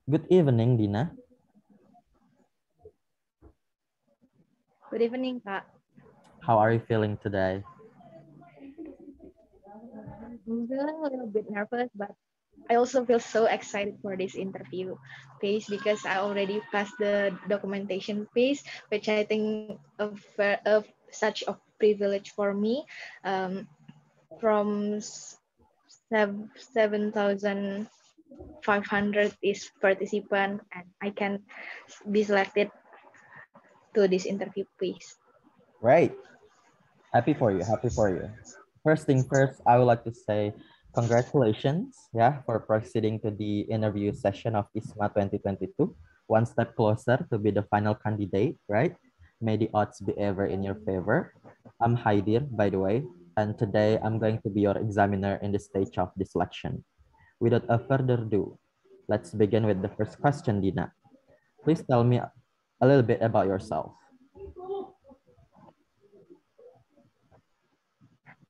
Good evening, Dina. Good evening, Kak. How are you feeling today? I'm feeling a little bit nervous, but I also feel so excited for this interview phase because I already passed the documentation phase, which I think of such a privilege for me. From 7,500 is participant, and I can be selected to this interview phase. Right. Happy for you. Happy for you. First thing first, I would like to say congratulations, for proceeding to the interview session of ISMA 2022. One step closer to be the final candidate, right? May the odds be ever in your favor. I'm Haidir, by the way, and today I'm going to be your examiner in the stage of the selection. Without a further ado, let's begin with the first question, Dina. Please tell me a little bit about yourself.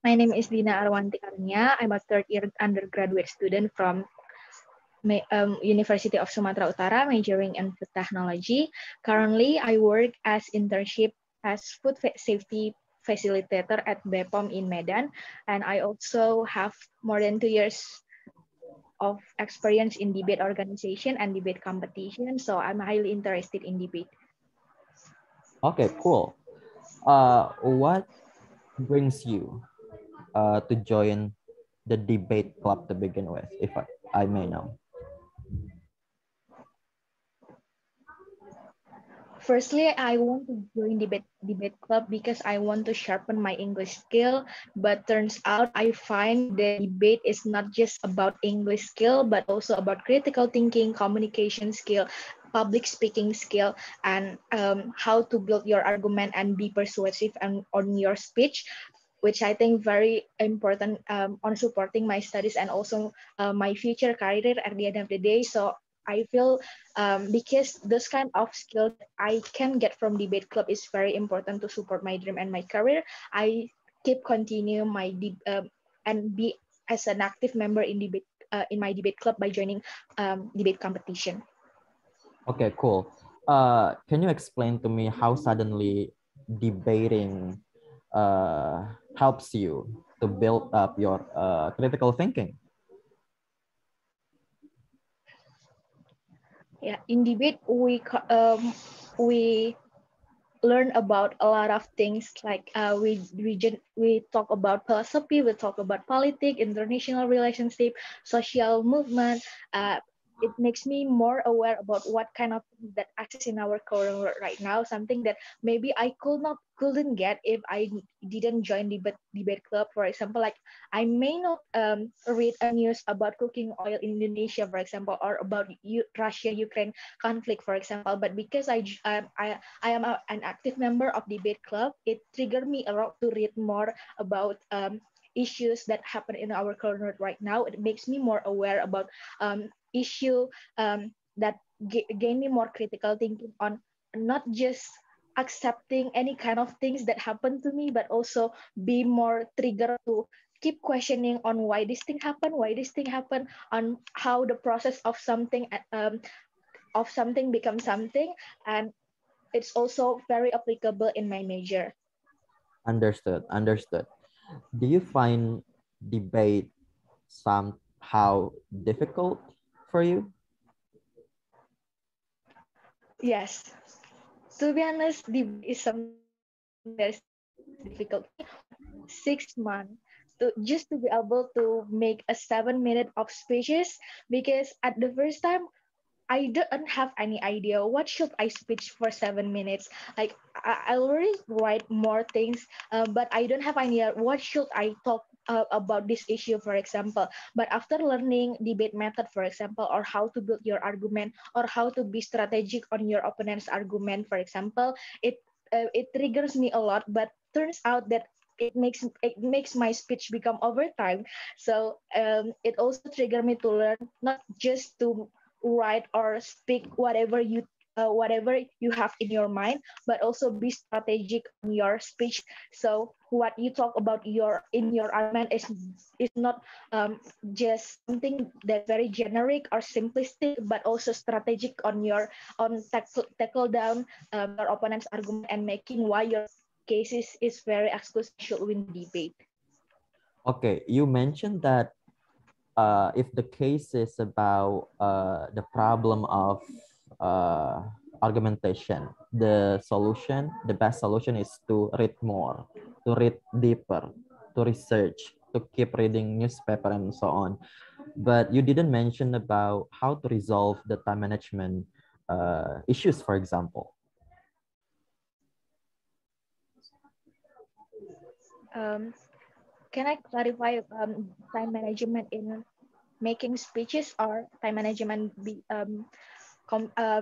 My name is Dina Arwanti Karunia. I'm a third year undergraduate student from University of Sumatera Utara, majoring in food technology. Currently, I work as internship as food safety facilitator at BPOM in Medan, and I also have more than 2 years of experience in debate organization and debate competition, so I'm highly interested in debate. Okay, cool. What brings you to join the debate club to begin with, if I may know? Firstly, I want to join debate club because I want to sharpen my English skill. But turns out I find that debate is not just about English skill, but also about critical thinking, communication skill, public speaking skill, and how to build your argument and be persuasive on your speech, which I think very important on supporting my studies and also my future career at the end of the day. So I feel because this kind of skill that I can get from debate club is very important to support my dream and my career. I keep continue my and be as an active member in my debate club by joining debate competition. Okay, cool. Can you explain to me how suddenly debating helps you to build up your critical thinking? Yeah, in debate we learn about a lot of things like we talk about philosophy, we talk about politics, international relationship, social movement. It makes me more aware about what kind of things that access in our current world right now, something that maybe I couldn't get if I didn't join debate club. For example, like I may not read a news about cooking oil in Indonesia, for example, or about Russia Ukraine conflict, for example, but because I am an active member of debate club, it triggered me a lot to read more about issues that happen in our current right now. It makes me more aware about issue that gain me more critical thinking on not just accepting any kind of things that happen to me, but also be more triggered to keep questioning on why this thing happen, on how the process of something becomes something, and it's also very applicable in my major. Understood. Understood. Do you find debate somehow difficult for you? Yes, to be honest, debate is something that is difficult for me. 6 months to be able to make a 7 minute of speeches, because at the first time I don't have any idea what should I speech for 7 minutes. Like I already write more things, but I don't have idea what should I talk about this issue, for example. But after learning debate method, for example, or how to build your argument, or how to be strategic on your opponent's argument, for example, it triggers me a lot. But turns out that it makes my speech become over time. So it also triggered me to learn not just to write or speak whatever you whatever you have in your mind, but also be strategic in your speech. So what you talk about in your argument is not just something that very generic or simplistic, but also strategic on your tackle down your opponent's argument and making why your cases is very exclusive should win debate. Okay, you mentioned that if the case is about the problem of argumentation, the best solution is to read more, to read deeper, to research, to keep reading newspaper and so on. But you didn't mention about how to resolve the time management issues, for example. Can I clarify time management in making speeches or time management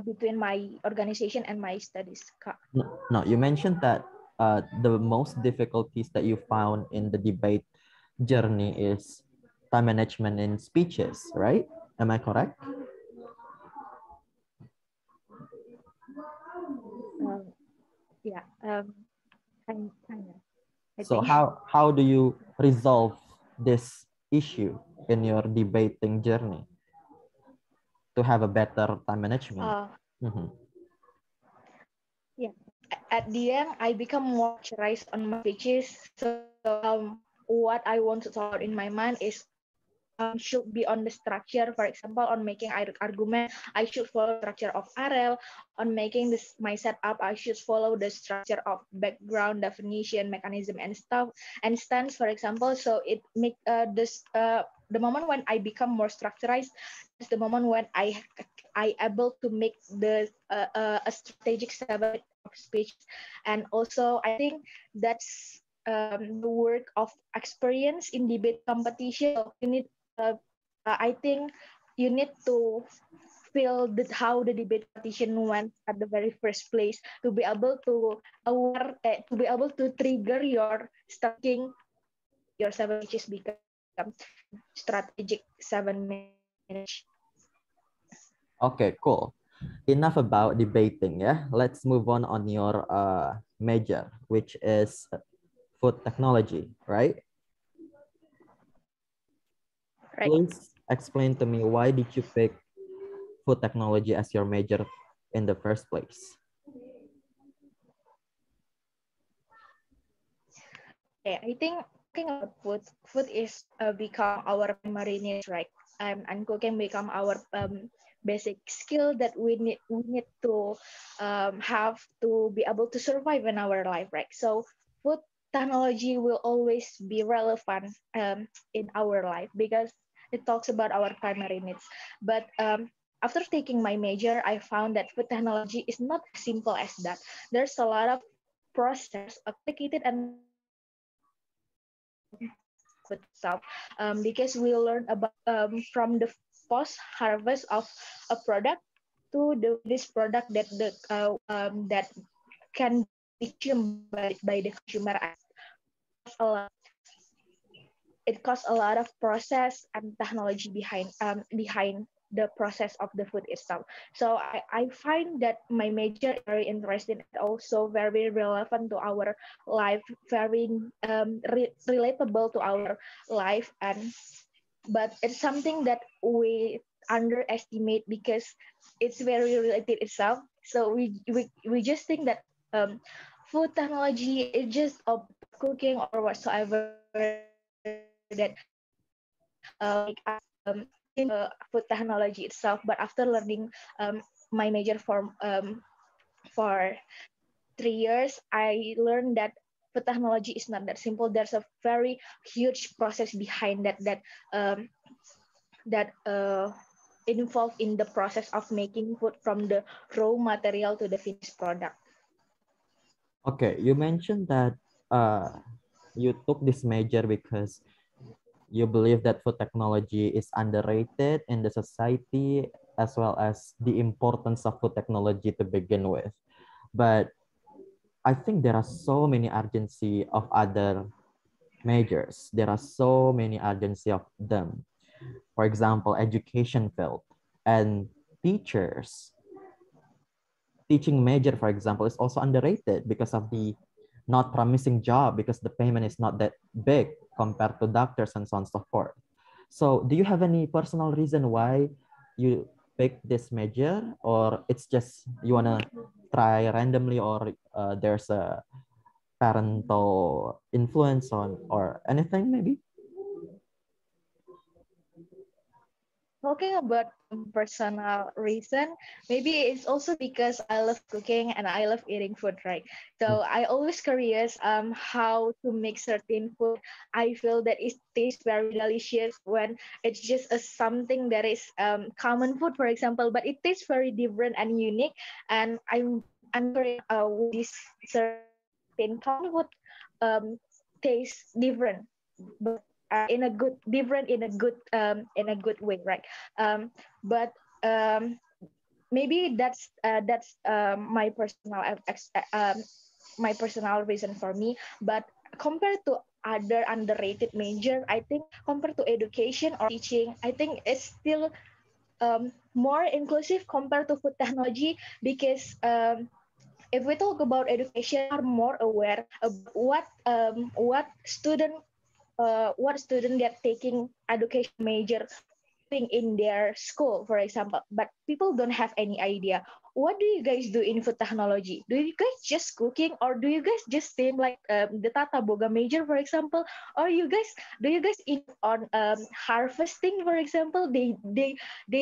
between my organization and my studies? No, you mentioned that the most difficulties that you found in the debate journey is time management in speeches, right? Am I correct? Yeah, kind of. So how do you resolve this issue in your debating journey to have a better time management? Yeah, at the end, I become more curious on my speeches. So what I want to talk about in my mind is should be on the structure. For example, on making argument, I should follow structure of RL. On making this my setup, I should follow the structure of background, definition, mechanism, and stuff and stance. For example, so it make the moment when I become more structurized is the moment when I able to make the a strategic 7 of speech, and also I think that's the work of experience in debate competition. So you need I think you need to feel that how the debate competition went at the very first place to be able to to be able to trigger your starting your 7 inches become strategic 7 minutes. Okay, cool. Enough about debating, yeah. Let's move on your major, which is food technology, right? Right. Please explain to me, why did you pick food technology as your major in the first place? Okay, I think talking about food is become our primary needs, right? And cooking become our basic skill that we need to have to be able to survive in our life, right? So food technology will always be relevant in our life because it talks about our primary needs. But after taking my major, I found that food technology is not as simple as that. There's a lot of process, complicated and itself, because we learn about from the post harvest of a product to this product that that can be consumed by the consumer. It costs a lot of process and technology behind the process of the food itself. So I find that my major is very interesting and also very relevant to our life, very relatable to our life, and but it's something that we underestimate because it's very related itself. So we just think that food technology is just of cooking or whatsoever that food technology itself. But after learning my major for 3 years, I learned that food technology is not that simple. There's a very huge process behind that involved in the process of making food from the raw material to the finished product. Okay, you mentioned that you took this major because you believe that food technology is underrated in the society, as well as the importance of food technology to begin with. But I think there are so many urgency of other majors. There are so many urgency of them. For example, education field and teachers teaching major, for example, is also underrated because of the not promising job, because the payment is not that big compared to doctors and so on and so forth. So do you have any personal reason why you picked this major, or it's just you wanna try randomly, or there's a parental influence on or anything maybe? Talking about personal reason, maybe it's also because I love cooking and I love eating food, right? So I always curious how to make certain food. I feel that it tastes very delicious when it's just a something that is common food, for example, but it tastes very different and unique. And I'm curious this certain common food tastes different, but in a good different in a good way, right? But maybe that's my personal reason for me. But compared to other underrated major, I think compared to education or teaching, I think it's still more inclusive compared to food technology, because if we talk about education, are more aware of what student get taking education major doing in their school, for example. But people don't have any idea. What do you guys do in food technology? Do you guys just cooking, or do you guys just same like the Tata Boga major, for example? Or do you guys in on harvesting, for example? They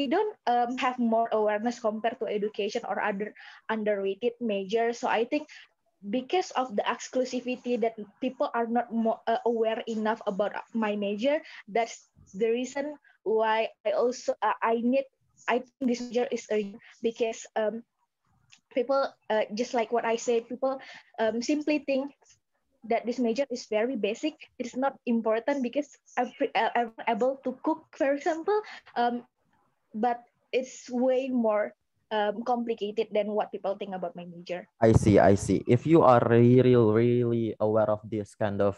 don't have more awareness compared to education or other underrated majors. So I think because of the exclusivity that people are not more, aware enough about my major, that's the reason why I think this major is urgent, because people just like what I said, people simply think that this major is very basic. It's not important because I'm able to cook, for example, but it's way more complicated than what people think about my major. I see, I see. If you are really, really aware of this kind of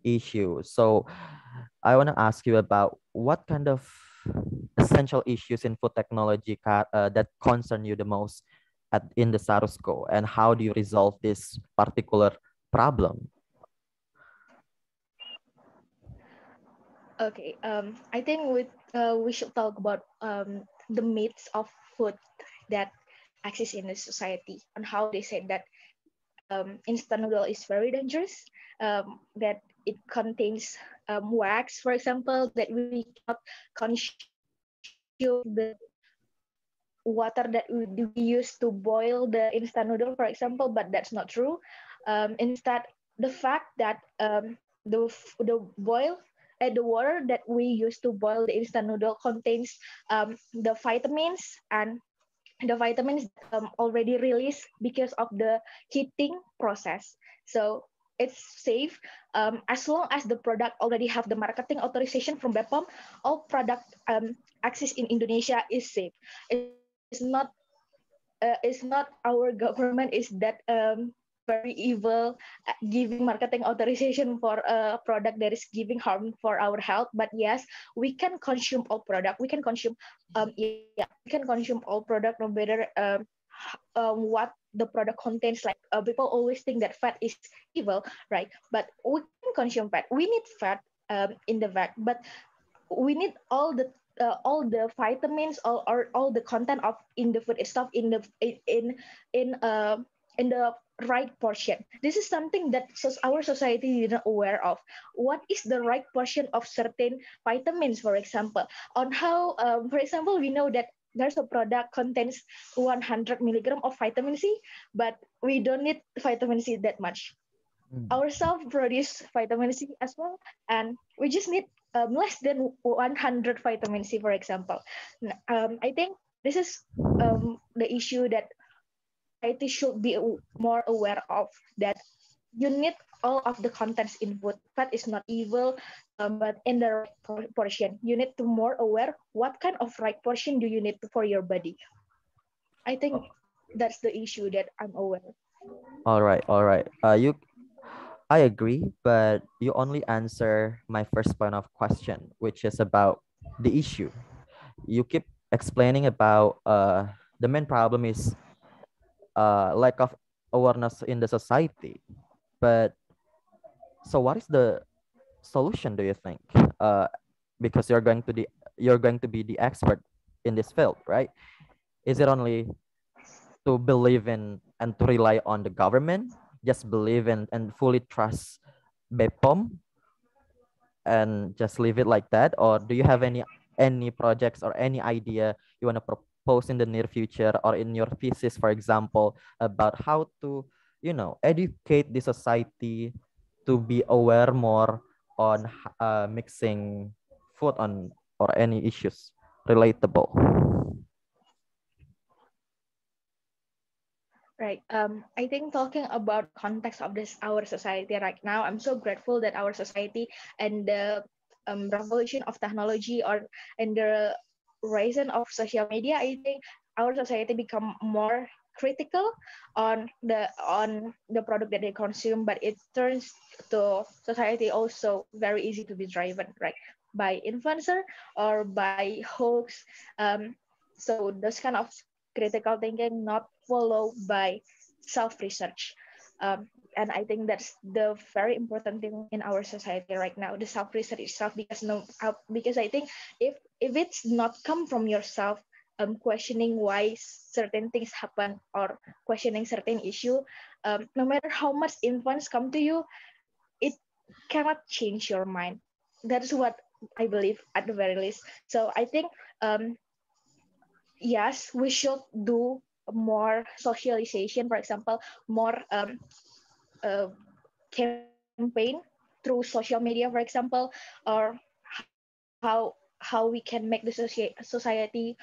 issue, so I want to ask you about what kind of essential issues in food technology that concern you the most in the Sarusco, and how do you resolve this particular problem? Okay, I think we should talk about the myths of food that exist in the society, and how they said that instant noodle is very dangerous, that it contains wax, for example, that we cannot consume the water that we use to boil the instant noodle, for example, but that's not true. Instead, the fact that the boil the water that we use to boil the instant noodle contains the vitamins, and the vitamins already released because of the heating process. So it's safe as long as the product already have the marketing authorization from BPOM. All product access in Indonesia is safe. It's not our government is that very evil, giving marketing authorization for a product that is giving harm for our health. But yes, we can consume all product. We can consume we can consume all product, no matter what the product contains. Like people always think that fat is evil, right? But we can consume fat. We need fat in the fat, but we need all the vitamins, all the content of in the food itself, in uh in the right portion. This is something that our society isn't aware of. What is the right portion of certain vitamins, for example? On how, for example, we know that there's a product contains 100 milligram of vitamin C, but we don't need vitamin C that much. Ourselves produce vitamin C as well, and we just need less than 100 vitamin C, for example. I think this is the issue that society should be more aware of, that you need all of the contents in food. Fat is not evil, but in the right portion. You need to more aware what kind of right portion do you need for your body. I think that's the issue that I'm aware. All right, all right. I agree, but you only answer my first point of question, which is about the issue. You keep explaining about the main problem is lack of awareness in the society. But so what is the solution, do you think? Because you're going to be the expert in this field, right? Is it only to believe in and to rely on the government, just believe in and fully trust BPOM and just leave it like that? Or do you have any projects or any idea you want to propose in the near future or in your thesis, for example, about how to, educate the society to be aware more on mixing food on or any issues relatable? Right. I think talking about context of this our society right now, I'm so grateful that our society and the revolution of technology or and the rise of social media, I think our society become more critical on the product that they consume, but it turns to society also very easy to be driven, right, by influencer or by hoax. So those kind of critical thinking not followed by self-research. And I think that's the very important thing in our society right now, the self-research itself, because I think if it's not come from yourself, questioning why certain things happen or questioning certain issue, no matter how much influence come to you, it cannot change your mind. That is what I believe at the very least. So I think yes, we should do more socialization, for example, more uh, campaign through social media, for example, or how we can make the society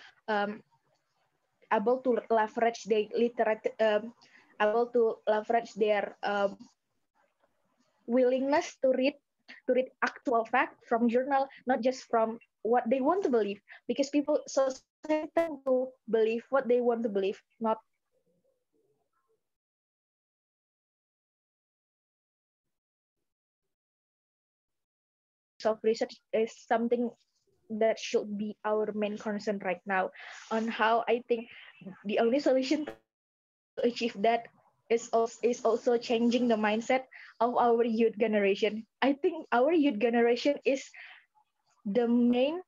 able to leverage the literate, able to leverage their willingness to read actual fact from journal, not just from what they want to believe, because people society tend to believe what they want to believe, not self research is something that should be our main concern right now. On how I think the only solution to achieve that is also changing the mindset of our youth generation. I think our youth generation is the main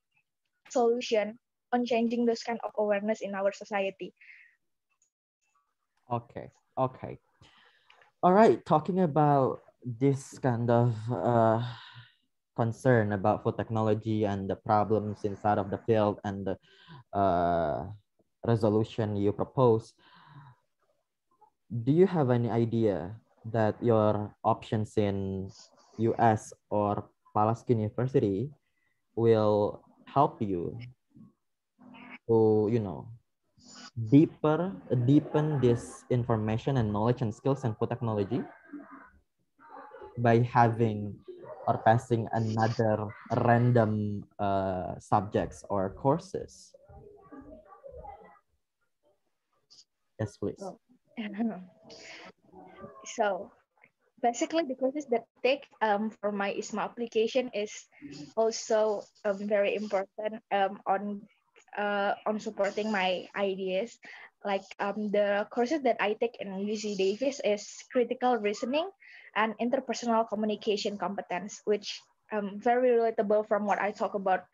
solution on changing this kind of awareness in our society. Okay. Okay. All right. Talking about this kind of concern about food technology and the problems inside of the field and the resolution you propose, do you have any idea that your options in US or Palestine University will help you to, deepen this information and knowledge and skills in food technology by having or passing another random subjects or courses? Yes, please. So, so basically the courses that I take for my ISMA application is also very important on supporting my ideas. Like the courses that I take in UC Davis is critical reasoning and interpersonal communication competence, which very relatable from what I talk about,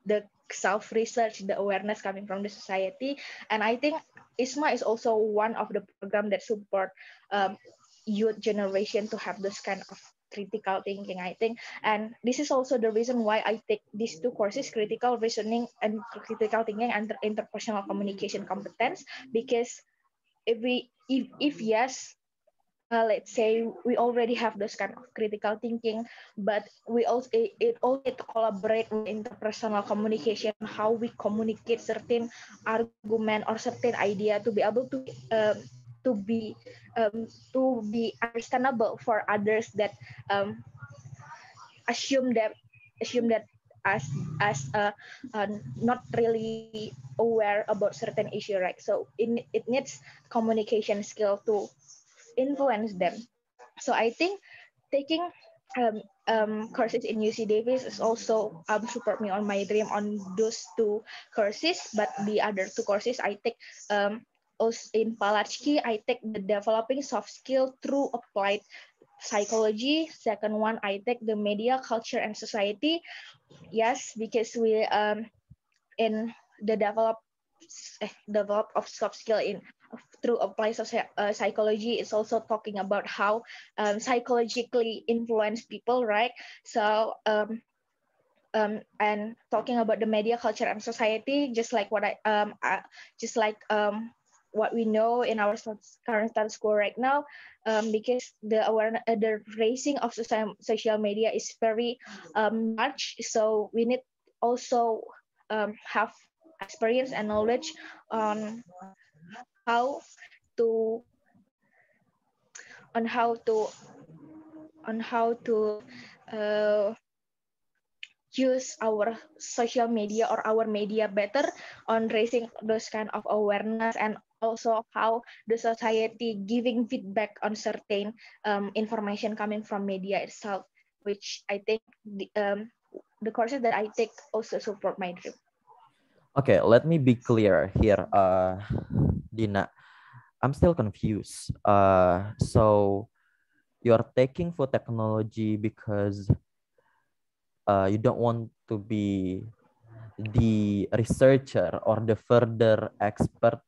the self-research, the awareness coming from the society. And I think ISMA is also one of the program that support um, youth generation to have this kind of critical thinking, I think. And this is also the reason why I take these two courses, critical reasoning and critical thinking and interpersonal communication competence, because if yes, let's say we already have this kind of critical thinking, but we also it all need to collaborate with interpersonal communication, how we communicate certain argument or certain idea to be able to be to be understandable for others that um, assume that assume that as as not really aware about certain issue, right? So it needs communication skill to influence them. So I think taking courses in UC Davis is also support me on my dream on those two courses. But the other two courses I take, um, also in Palarchki, I take the developing soft skill through applied psychology. Second one, I take the media, culture, and society. Yes, because we in the develop of soft skill in through applied psychology is also talking about how psychologically influence people, right? So and talking about the media, culture, and society, just like what just like what we know in our current status quo right now, because the awareness, the raising of social media is very large. So we need also have experience and knowledge on how to on how to on how to uh, use our social media or our media better on raising those kind of awareness, and also how the society giving feedback on certain information coming from media itself, which I think the courses that I take also support my dream. Okay, let me be clear here, Dina. I'm still confused. So you're taking food technology because you don't want to be the researcher or the further expert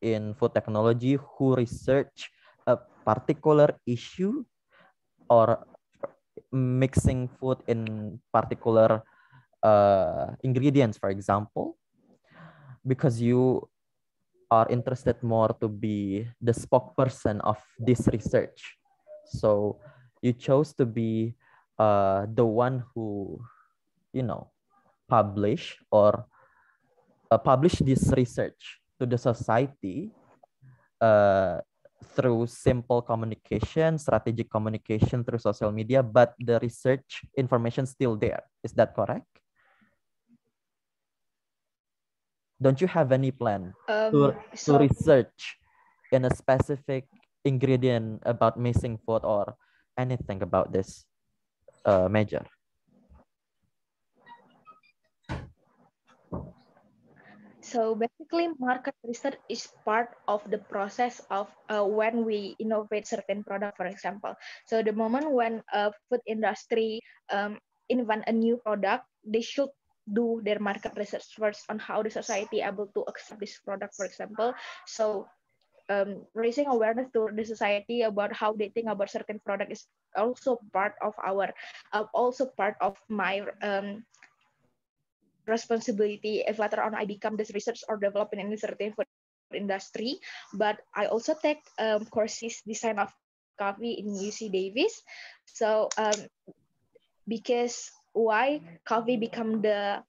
in food technology who research a particular issue or mixing food in particular ingredients, for example, because you are interested more to be the spokesperson of this research. So you chose to be the one who, publish or publish this research to the society uh, through simple communication, strategic communication through social media, but the research information still there. Is that correct? Don't you have any plan to research in a specific ingredient about missing food or anything about this major? So basically, market research is part of the process of when we innovate certain product, for example. So the moment when a food industry invent a new product, they should do their market research first on how the society able to accept this product, for example. So raising awareness to the society about how they think about certain product is also part of my responsibility if later on I become this research or develop in any certain food industry. But I also take courses design of coffee in UC Davis. So because why coffee become the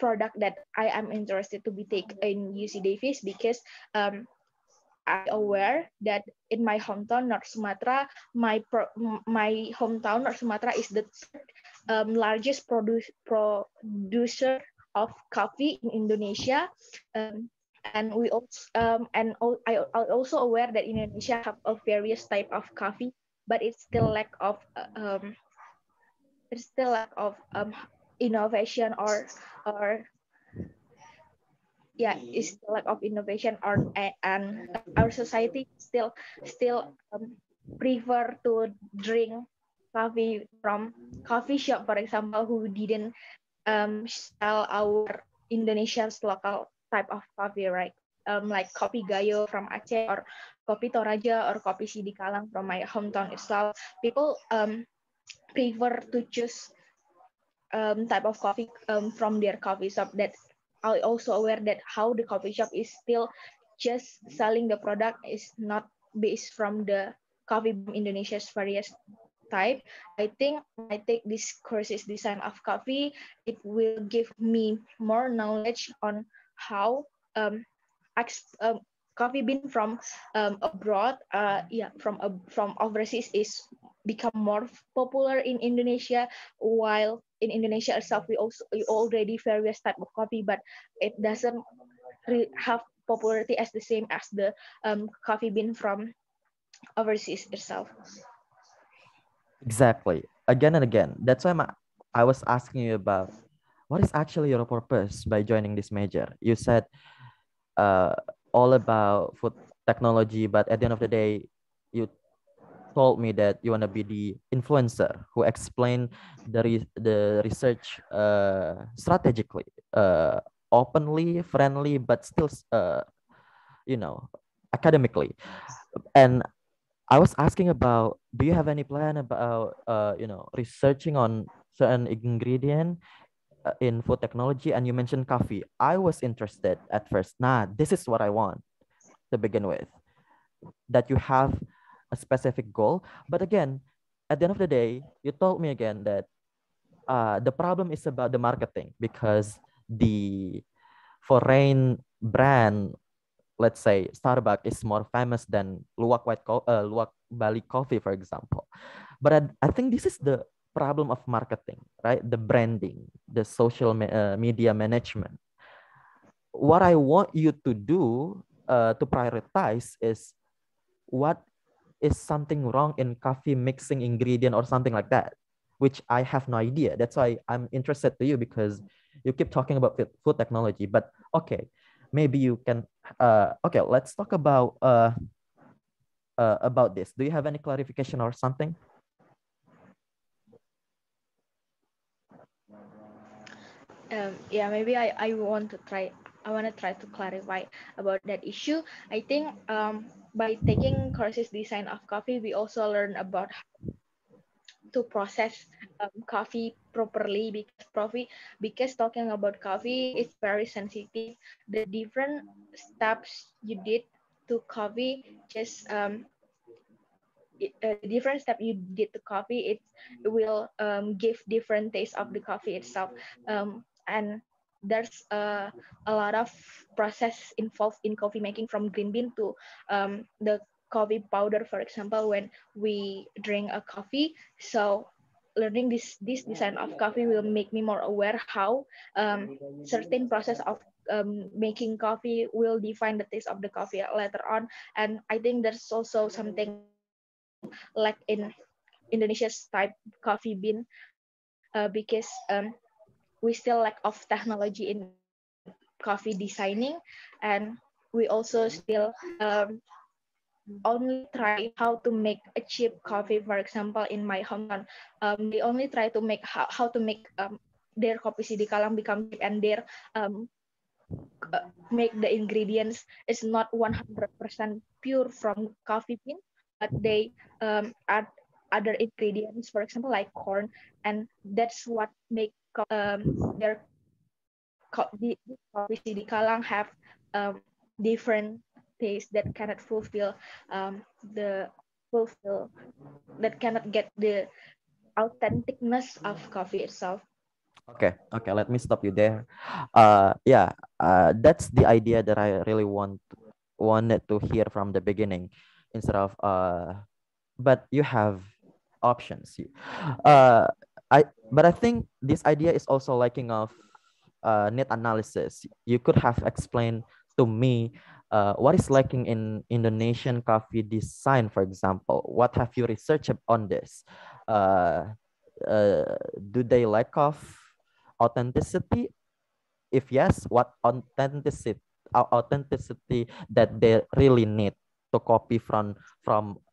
product that I am interested to be take in UC Davis, because I aware that in my hometown North Sumatra, my hometown North Sumatra is the largest producer of coffee in Indonesia, and we also I also aware that Indonesia have a various type of coffee, but it's still lack of innovation or yeah, it's still lack of innovation, or and our society still prefer to drink coffee from coffee shop, for example, who didn't sell our Indonesia's local type of coffee, right? Like Kopi Gayo from Aceh, or Kopi Toraja, or Kopi Sidikalang from my hometown itself. People prefer to choose type of coffee from their coffee shop. That I also aware that how the coffee shop is still just selling the product is not based from the coffee from Indonesia's various type. I think when I take this courses design of coffee, it will give me more knowledge on how coffee bean from abroad, from overseas is become more popular in Indonesia, while in Indonesia itself we already various type of coffee, but it doesn't have popularity as the same as the coffee bean from overseas itself. Exactly. Again and again. That's why I was asking you about what is actually your purpose by joining this major. You said all about food technology, but at the end of the day, you told me that you want to be the influencer who explain the research strategically, openly, friendly, but still, you know, academically. And I was asking about, do you have any plan about, researching on certain ingredient in food technology? And you mentioned coffee. I was interested at first. Nah, this is what I want to begin with. That you have a specific goal. But again, at the end of the day, you told me again that the problem is about the marketing, because the foreign brand, let's say Starbucks, is more famous than Luwak Bali Coffee, for example. But I think this is the problem of marketing, right? The branding, the social media management. What I want you to do, to prioritize, is what is something wrong in coffee mixing ingredient or something like that, which I have no idea. That's why I'm interested to you, because you keep talking about food technology. But okay, maybe you can. Okay, let's talk about this. Do you have any clarification or something? Yeah, maybe I want to try. I want to try to clarify about that issue. I think by taking courses design of coffee, we also learn about to process coffee properly, because talking about coffee is very sensitive. The different steps you did to coffee, just the different step you did to coffee, it will give different taste of the coffee itself. And there's a lot of process involved in coffee making, from green bean to the coffee powder, for example, when we drink a coffee. So learning this design of coffee will make me more aware how certain process of making coffee will define the taste of the coffee later on. And I think there's also something like in Indonesia's type coffee bean, because we still lack of technology in coffee designing, and we also still only try how to make a cheap coffee. For example, in my hometown, they only try to make how to make their kopi sidikalang become cheap, and their make the ingredients is not 100% pure from coffee bean, but they add other ingredients, for example, like corn, and that's what make their the coffee sidikalang have different taste that cannot the fulfill that cannot get the authenticness of coffee itself. Okay, let me stop you there. Yeah, that's the idea that I really wanted to hear from the beginning, instead of but you have options. Uh, but I think this idea is also lacking of need analysis. You could have explained to me what is lacking in Indonesian coffee design, for example. What have you researched on this? Uh, do they lack of authenticity? If yes, what authenticity that they really need to copy from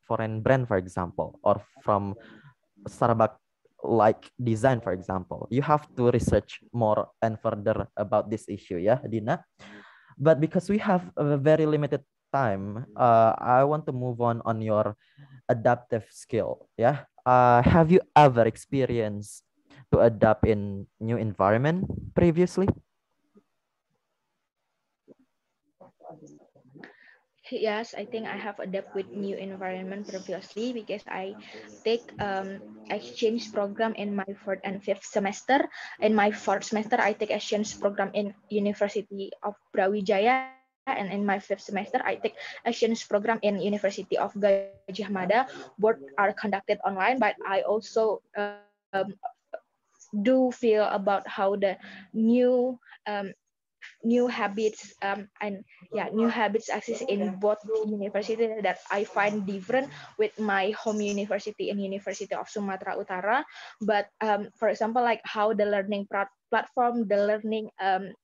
foreign brand, for example, or from Starbucks like design, for example. You have to research more and further about this issue, yeah, Dina. But because we have a very limited time, I want to move on your adaptive skill. Yeah. Have you ever experienced to adapt in new environment previously? Yes, I think I have adapted with new environment previously, because I take exchange program in my fourth and fifth semester. In my fourth semester, I take exchange program in University of Brawijaya, and in my fifth semester, I take exchange program in University of Gajah Mada. Both are conducted online, but I also do feel about how the new new habits and yeah, new habits exist in both university that I find different with my home university and University of Sumatera Utara. But for example, like how the learning platform, the learning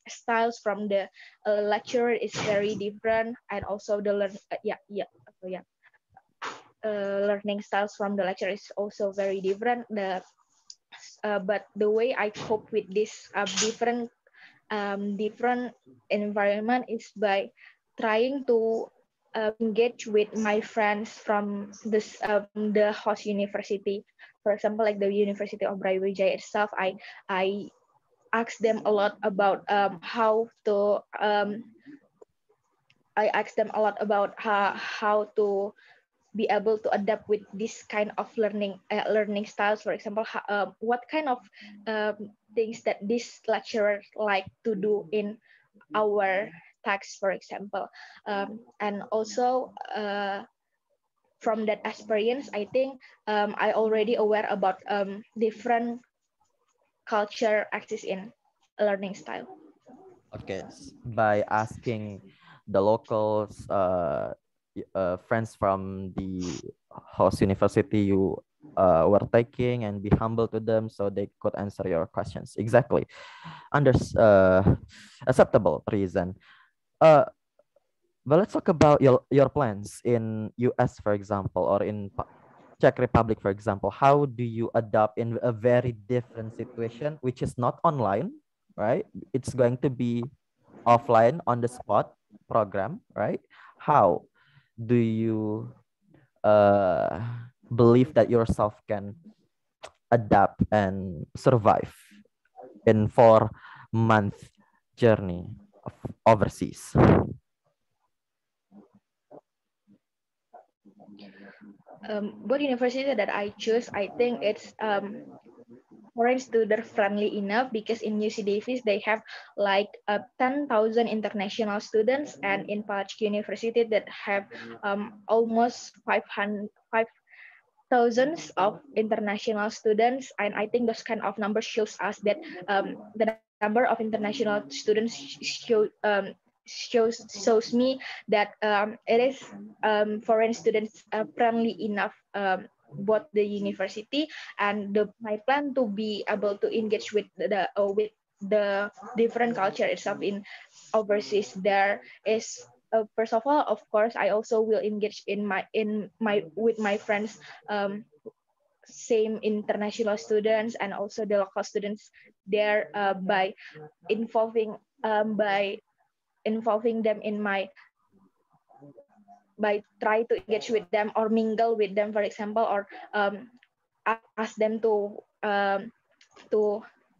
styles from the lecturer is very different, and also the learning styles from the lecturer is also very different. But the way I cope with this different environment is by trying to engage with my friends from the host university. For example, like the University of Brawijaya itself, I ask them a lot about how to be able to adapt with this kind of learning styles. For example, what kind of things that this lecturer like to do in our text, for example. And also from that experience, I think I already aware about different culture axis in learning style. Okay, by asking the locals, friends from the host university you were taking, and be humble to them so they could answer your questions. Exactly. Acceptable reason. Uh, but let's talk about your plans in US, for example, or in Czech Republic, for example. How do you adapt in a very different situation, which is not online, right? It's going to be offline on the spot program, right? How do you uh, believe that yourself can adapt and survive in 4 month journey of overseas? What university that I choose, I think it's foreign student friendly enough, because in UC Davis they have like 10,000 international students, and in Palachi University that have almost 5,000 of international students. And I think those kind of numbers shows us that the number of international students shows me that it is foreign students friendly enough, both the university and my plan to be able to engage with the different culture itself in overseas. There is first of all, of course, I also will engage in my with my friends, same international students and also the local students there, involving by involving them in my by try to engage with them or mingle with them, for example, or ask them to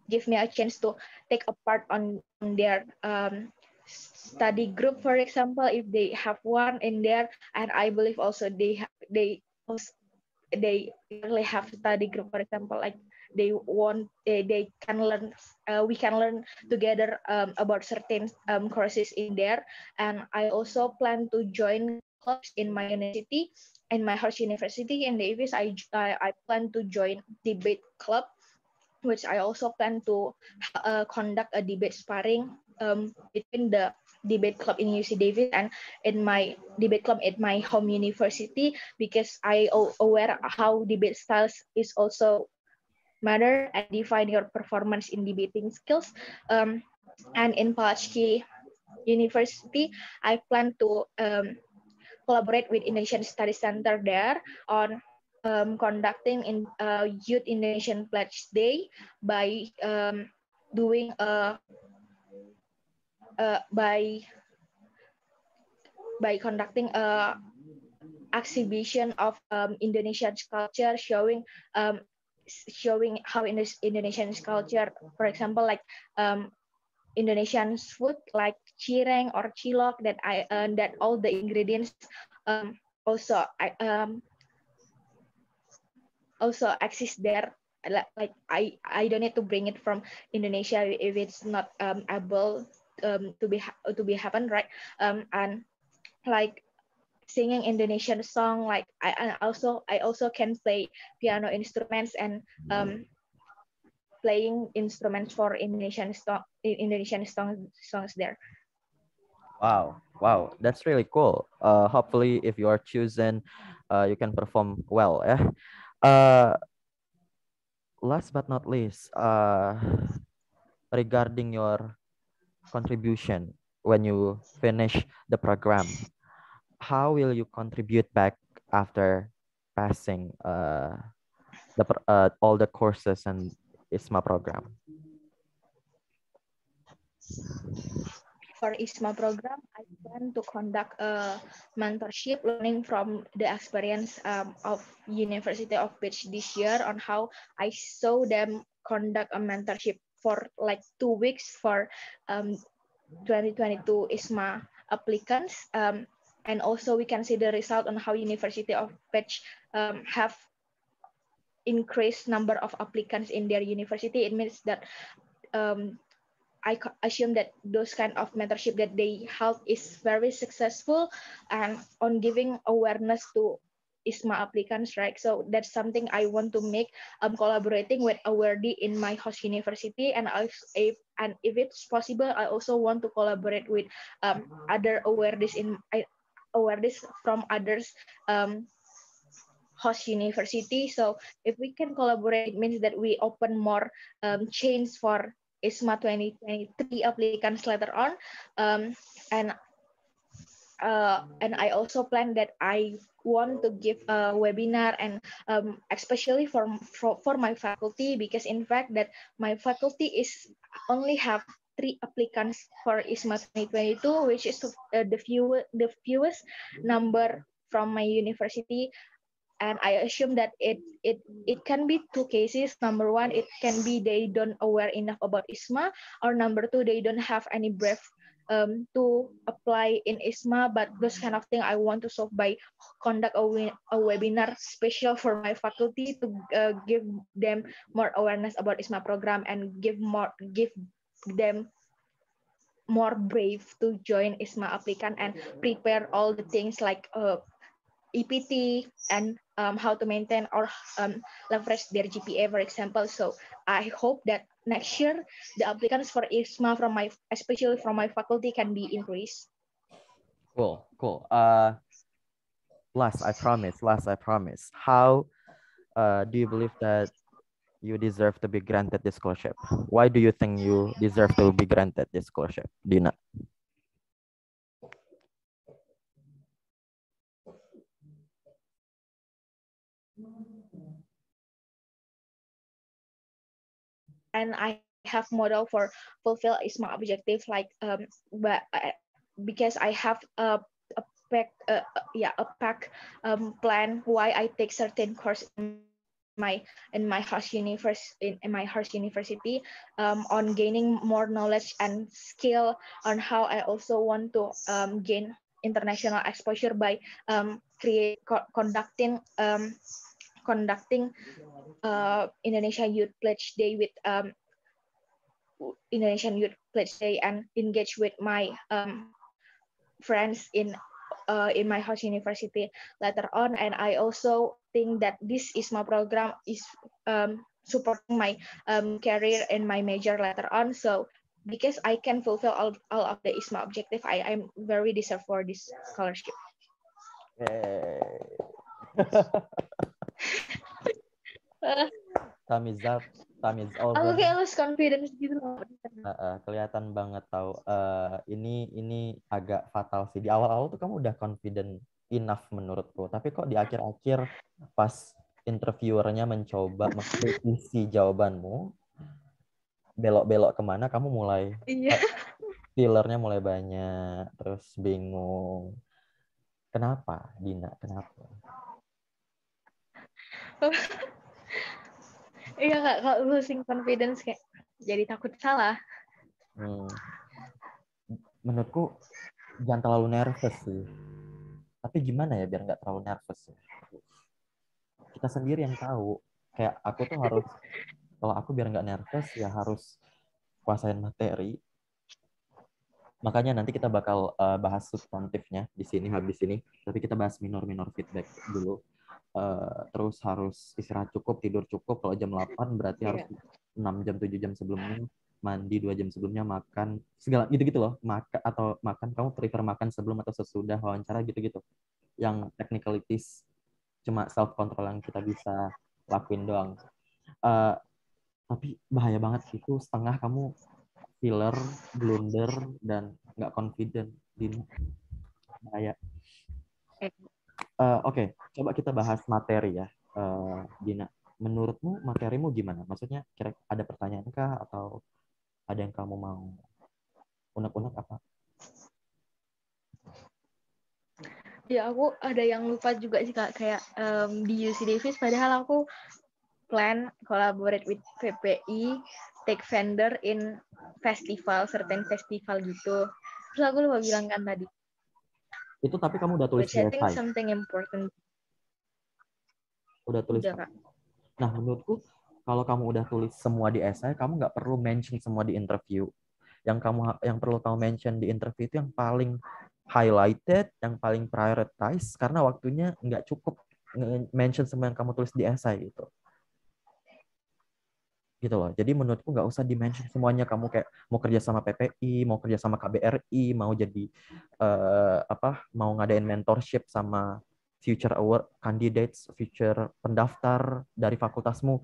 give me a chance to take a part on their study group, for example, if they have one in there. And I believe also they really have study group, for example, like they can learn, we can learn together about certain courses in there. And I also plan to join clubs in my university, in my host university in Davis. I plan to join debate club, which I also plan to conduct a debate sparring between the debate club in UC Davis and in my debate club at my home university, because I aware how debate styles is also matter and define your performance in debating skills. And in Palachi University, I plan to collaborate with Indonesian Studies Center there on conducting in Youth Indonesian Pledge Day by doing a by conducting a exhibition of Indonesian culture, showing how Indonesian culture, for example, like Indonesian food like cireng or cilok, that all the ingredients also also exist there. Like I don't need to bring it from Indonesia if it's not able to be happen, right? And like singing Indonesian song, like I also can play piano instruments and playing instruments for songs there. Wow, that's really cool. Hopefully, if you are chosen, you can perform well. Uh, last but not least, regarding your contribution when you finish the program, how will you contribute back after passing all the courses and ISMA program? For ISMA program, I plan to conduct a mentorship learning from the experience of University of Beach this year on how I saw them conduct a mentorship for like 2 weeks for 2022 ISMA applicants. And also we can see the result on how University of Beach have increased number of applicants in their university. It means that I assume that those kind of mentorship that they help is very successful and on giving awareness to ISMA applicants, right? So that's something I want to make collaborating with Awardi in my host university, and if it's possible, I also want to collaborate with other awardees from others host university. So if we can collaborate, it means that we open more chains for ISMA 2023 applicants later on. And I also plan that I want to give a webinar and especially for my faculty, because in fact that my faculty is only have 3 applicants for ISMA 2022, which is the fewest number from my university. And I assume that it can be 2 cases. Number 1, it can be they don't aware enough about ISMA, or number 2, they don't have any brief to apply in ISMA. But those kind of thing I want to solve by conduct a webinar special for my faculty to give them more awareness about ISMA program and give them more brave to join ISMA applicant and prepare all the things like EPT and how to maintain or leverage their GPA, for example. So I hope that next year the applicants for ISMA especially from my faculty can be increased. Cool. Last, I promise. How do you believe that you deserve to be granted this scholarship? Why do you think you deserve to be granted this scholarship, Dina? And I have model for fulfill ISMA objectives, like because I have a pack plan why I take certain course in my host university on gaining more knowledge and skill on how I also want to gain international exposure by conducting Indonesian Youth Pledge Day with Indonesian Youth Pledge Day and engage with my friends in my host university later on. And I also think that this ISMA program is supporting my career and my major later on. So because I can fulfill all of the ISMA objective, I'm very deserve for this scholarship. Thumbs up, thumbs all. Aku kayak lose confidence gitu loh. Kelihatan banget tahu. Ini agak fatal sih. Di awal-awal tuh kamu udah confident enough menurutku. Tapi kok di akhir-akhir pas interviewernya mencoba mengkritisi jawabanmu, belok-belok kemana, kamu mulai fillernya mulai banyak, terus bingung. Kenapa, Dina? Kenapa? Iya kak, kalau losing confidence kayak jadi takut salah. Menurutku jangan terlalu nervous sih. Tapi gimana ya biar nggak terlalu nervous ya? Kita sendiri yang tahu. Kayak aku tuh harus, kalau aku biar nggak nervous ya harus kuasain materi. Makanya nanti kita bakal bahas substantifnya di sini habis ini. Tapi kita bahas minor feedback dulu. Terus harus istirahat cukup, tidur cukup. Kalau jam 8 berarti harus 6 jam, 7 jam sebelumnya. Mandi 2 jam sebelumnya, makan. Segala gitu-gitu loh. Makan, kamu prefer makan sebelum atau sesudah wawancara gitu-gitu. Yang technicalities cuma self-control yang kita bisa lakuin doang. Tapi bahaya banget itu setengah kamu filler, blunder, dan nggak confident. Bahaya. Eh, Oke, coba kita bahas materi ya, Dina. Menurutmu materimu gimana? Maksudnya kira ada pertanyaan kah atau ada yang kamu mau unek-unek apa? Ya aku ada yang lupa juga sih Kak, kayak di UC Davis padahal aku plan collaborate with PPI, take vendor in festival, certain festival gitu. Terus aku lupa bilang kan tadi, Itu tapi kamu udah tulis which di I think esai? something important. Udah tulis? Udah Kak. Nah, menurutku kalau kamu udah tulis semua di esai, kamu nggak perlu mention semua di interview. Yang perlu kamu mention di interview itu yang paling highlighted, yang paling prioritize, karena waktunya nggak cukup mention semua yang kamu tulis di esai gitu. Gitu loh. Jadi menurutku nggak usah di-mention semuanya. Kamu kayak mau kerja sama PPI, mau kerja sama KBRI, mau jadi mau ngadain mentorship sama future award candidates, future pendaftar dari fakultasmu.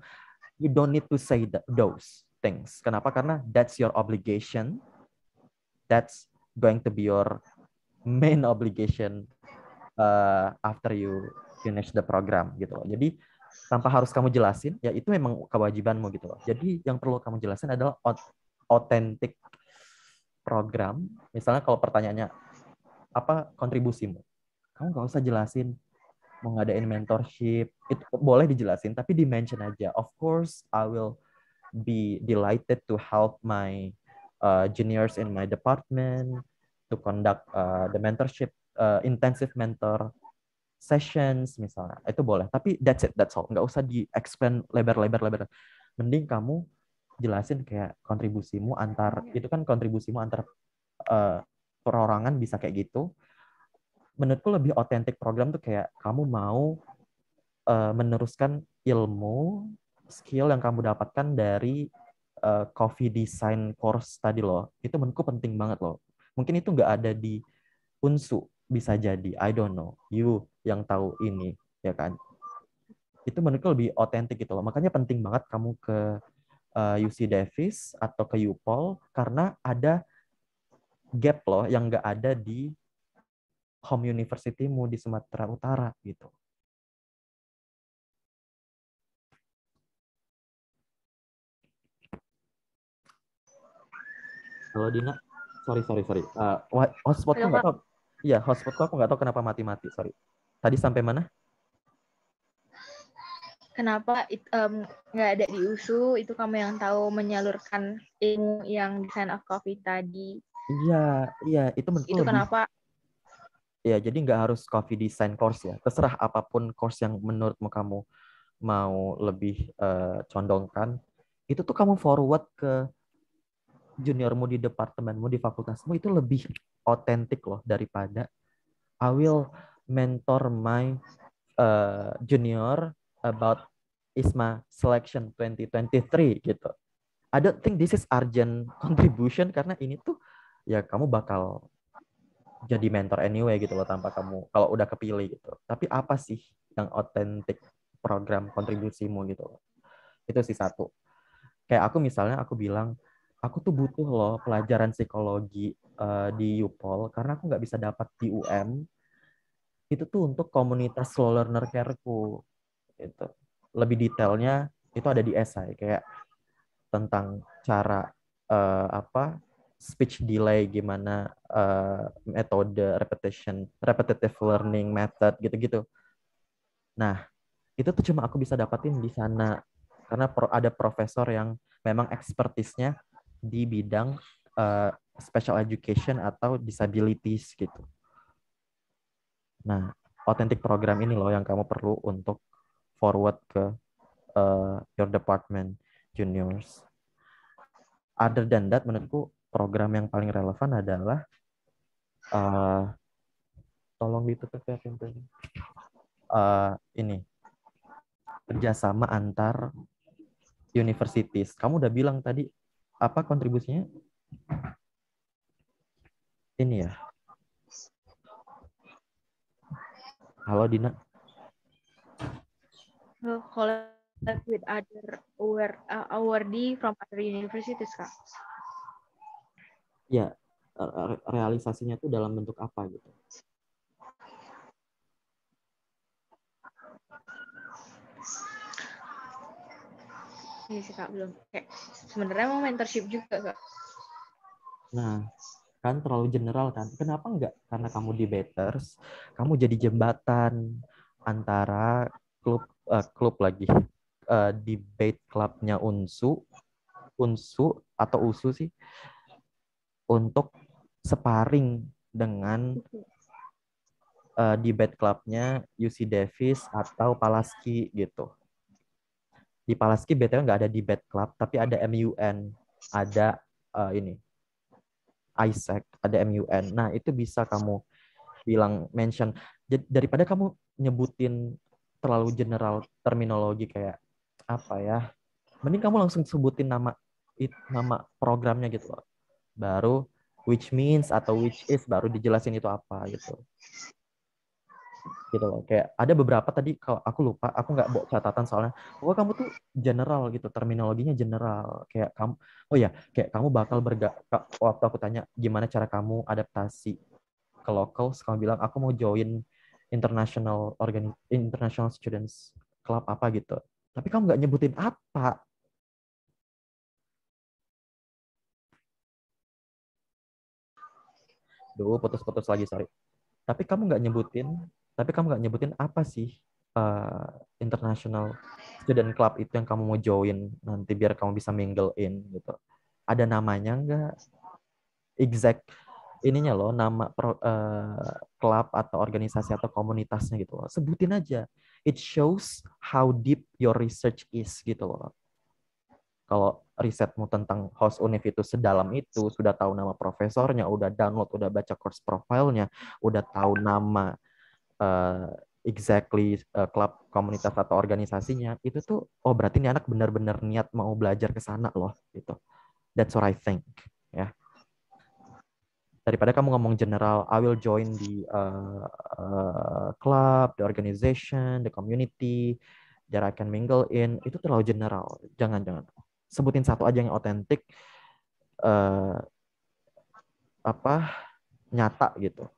You don't need to say those things. Kenapa? Karena that's your obligation. That's going to be your main obligation after you finish the program gitu loh. Jadi tanpa harus kamu jelasin, ya itu memang kewajibanmu gitu loh. Jadi yang perlu kamu jelasin adalah authentic program. Misalnya kalau pertanyaannya apa kontribusimu, kamu nggak usah jelasin mau ngadain mentorship, itu boleh dijelasin tapi di mention aja. Of course I will be delighted to help my juniors in my department to conduct the mentorship intensive mentor sessions misalnya, itu boleh. Tapi that's all. Nggak usah di-explain lebar-lebar. Mending kamu jelasin kayak kontribusimu itu kan kontribusimu antar perorangan bisa kayak gitu. Menurutku lebih otentik program tuh kayak kamu mau meneruskan ilmu, skill yang kamu dapatkan dari coffee design course tadi loh. Itu menurutku penting banget loh. Mungkin itu nggak ada di Unsu, bisa jadi, I don't know, you yang tahu ini, ya kan? Itu menurutku lebih otentik gitu loh. Makanya penting banget kamu ke UC Davis atau ke UPOL karena ada gap loh yang nggak ada di home university-mu di Sumatera Utara gitu. Halo Dina, sorry. Hotspotku Halo nggak Kak, tahu. Iya, hotspotku aku nggak tahu kenapa mati-mati, sorry. Tadi sampai mana? kenapa nggak ada di USU? Itu kamu yang tahu menyalurkan ilmu yang design of coffee tadi. Iya, itu menurutku Itu lebih. kenapa? Ya, jadi nggak harus coffee design course ya. Terserah apapun course yang menurutmu kamu mau lebih condongkan. Itu tuh kamu forward ke juniormu di departemenmu, di fakultasmu, itu lebih otentik loh daripada I will mentor my junior about ISMA selection 2023 gitu. I don't think this is urgent contribution karena ini tuh ya kamu bakal jadi mentor anyway gitu loh tanpa kamu kalau udah kepilih gitu. Tapi apa sih yang otentik program kontribusimu gitu loh. Itu sih satu. Kayak aku misalnya aku bilang aku tuh butuh loh pelajaran psikologi di UPOL karena aku nggak bisa dapat di UM. Itu tuh untuk komunitas slow learner care-ku gitu. Lebih detailnya itu ada di esai kayak tentang cara apa speech delay gimana metode repetitive learning method gitu-gitu. Nah, itu tuh cuma aku bisa dapatin di sana karena ada profesor yang memang ekspertisnya di bidang special education atau disabilities gitu. Nah, authentic program ini loh yang kamu perlu untuk forward ke your department juniors. Other than that, menurutku program yang paling relevan adalah tolong ditutup ya pintunya. Ini kerjasama antar universities. Kamu udah bilang tadi apa kontribusinya? Ini ya. Halo Dina. Collab with other awardee from other universities, Kak. ya realisasinya tuh dalam bentuk apa gitu. Iya sih Kak, belum. Kayak sebenarnya mau mentorship juga Kak. Nah, kan terlalu general kan. Kenapa enggak? Karena kamu debaters, kamu jadi jembatan antara klub lagi debate clubnya Unsu atau USU sih untuk sparring dengan debate clubnya UC Davis atau Palaski gitu. Di Palaski BTW nggak ada debate club, tapi ada MUN, ada ini Isaac, ada MUN. Nah, itu bisa kamu bilang mention daripada kamu nyebutin terlalu general terminologi kayak apa ya, mending kamu langsung sebutin nama programnya gitu loh, baru which means atau which is baru dijelasin itu apa gitu loh. Kayak ada beberapa tadi kalau aku lupa, aku nggak bawa catatan soalnya pokoknya kamu tuh general gitu, terminologinya general. Kayak kamu, oh ya, kayak kamu bakal waktu aku tanya gimana cara kamu adaptasi ke locals, kamu bilang aku mau join international students club apa gitu, tapi kamu nggak nyebutin apa. Duh, putus-putus lagi, sorry. tapi kamu nggak nyebutin tapi kamu nggak nyebutin apa sih uh, international student club itu yang kamu mau join nanti biar kamu bisa mingle in gitu. Ada namanya nggak, exact ininya loh, nama klub atau organisasi atau komunitasnya gitu loh, sebutin aja. It shows how deep your research is gitu loh. Kalau risetmu tentang host univ itu sedalam itu, sudah tahu nama profesornya, udah download, udah baca course profile-nya, udah tahu nama uh, exactly klub, komunitas atau organisasinya, itu tuh oh berarti ini anak benar-benar niat mau belajar ke sana loh gitu. That's what I think ya. Daripada kamu ngomong general, I will join the club, the organization, the community that I can mingle in, itu terlalu general. Jangan. Sebutin satu aja yang otentik, uh, apa nyata gitu.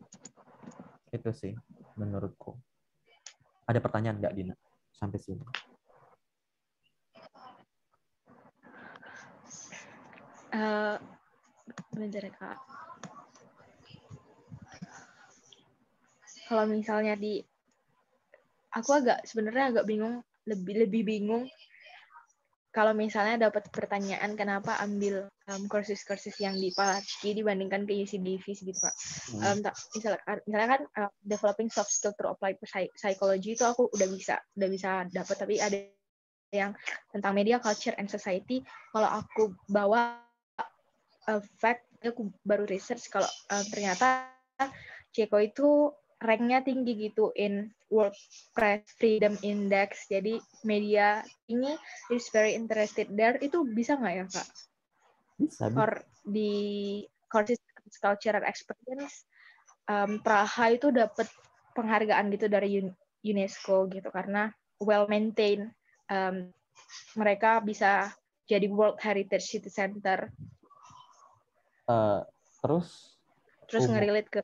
Itu sih menurutku. Ada pertanyaan nggak, Dina, sampai sini? Bentar ya Kak. Kalau misalnya aku sebenarnya agak bingung, lebih bingung kalau misalnya dapat pertanyaan kenapa ambil kursus-kursus yang di Palachi dibandingkan ke UC Davis gitu Kak. Misalnya kan developing soft skill through applied psychology itu aku udah bisa dapat, tapi ada yang tentang media, culture, and society. Kalau aku bawa fact, aku baru research kalau ternyata Ceko itu ranknya tinggi gitu in World Press Freedom Index. Jadi media ini is very interested there. Itu bisa nggak ya Kak? Bisa. Or di courses cultural experience, Praha itu dapat penghargaan gitu dari UNESCO gitu karena well maintained. Mereka bisa jadi World Heritage City Center. Terus Nge-relate ke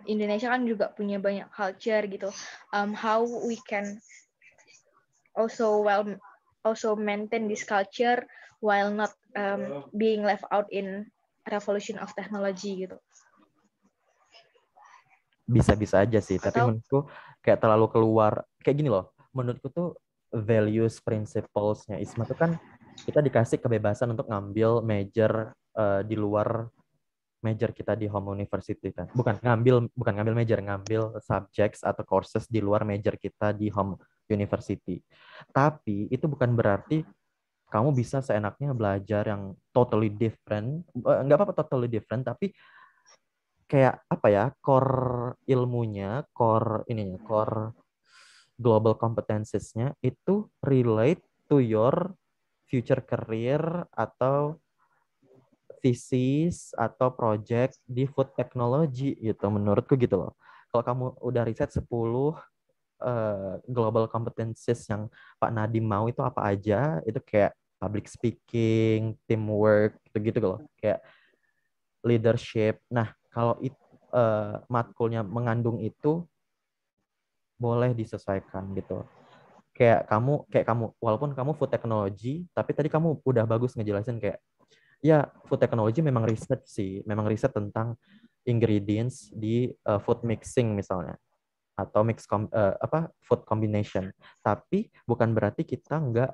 Indonesia kan juga punya banyak culture gitu. How we can also maintain this culture while not being left out in revolution of technology gitu. Bisa aja sih, tapi menurutku kayak terlalu keluar. Kayak gini loh, menurutku tuh values, principles-nya ISMA tuh kan kita dikasih kebebasan untuk ngambil major di luar major kita di home university kan. Bukan ngambil major, ngambil subjects atau courses di luar major kita di home university. Tapi itu bukan berarti kamu bisa seenaknya belajar yang totally different. Nggak apa-apa totally different, tapi kayak apa ya, core global competencies-nya itu relate to your future career atau thesis atau project di food technology gitu, menurutku gitu loh. Kalau kamu udah riset 10 global competencies yang Pak Nadiem mau itu apa aja, itu kayak public speaking, teamwork, gitu-gitu loh. Kayak leadership. Nah, kalau matkulnya mengandung itu boleh disesuaikan gitu. Kayak kamu walaupun kamu food technology, tapi tadi kamu udah bagus ngejelasin kayak ya food technology memang riset sih, memang riset tentang ingredients di food mixing misalnya atau food combination. Tapi bukan berarti kita nggak